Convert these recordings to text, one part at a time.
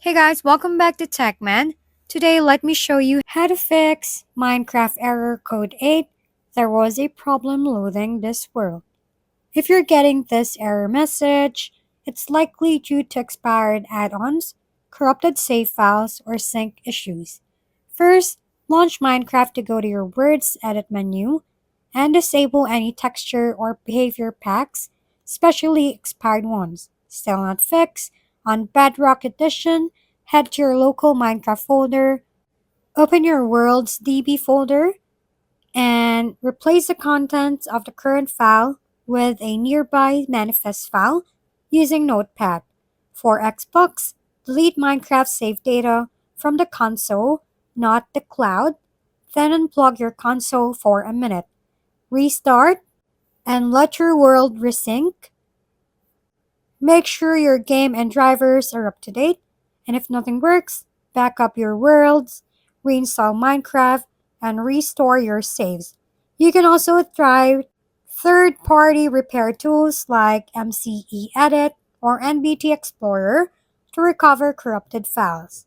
Hey guys, welcome back to TechMan. Today, let me show you how to fix Minecraft error code 8. There was a problem loading this world. If you're getting this error message, it's likely due to expired add-ons, corrupted save files, or sync issues. First, launch Minecraft to go to your Words Edit menu and disable any texture or behavior packs, especially expired ones. Still not fixed? On Bedrock Edition, head to your local Minecraft folder, open your Worlds DB folder, and replace the contents of the current file with a nearby manifest file using Notepad. For Xbox, delete Minecraft save data from the console, not the cloud, then unplug your console for a minute. Restart and let your world resync. Make sure your game and drivers are up to date, and if nothing works, back up your worlds, reinstall Minecraft, and restore your saves. You can also try third party repair tools like MCE Edit or NBT Explorer to recover corrupted files.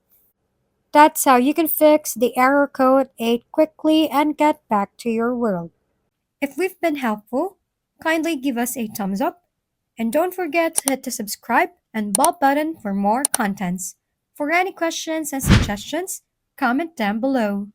That's how you can fix the error code 8 quickly and get back to your world. If we've been helpful, kindly give us a thumbs up and don't forget to hit the subscribe and bell button for more contents. For any questions and suggestions, comment down below.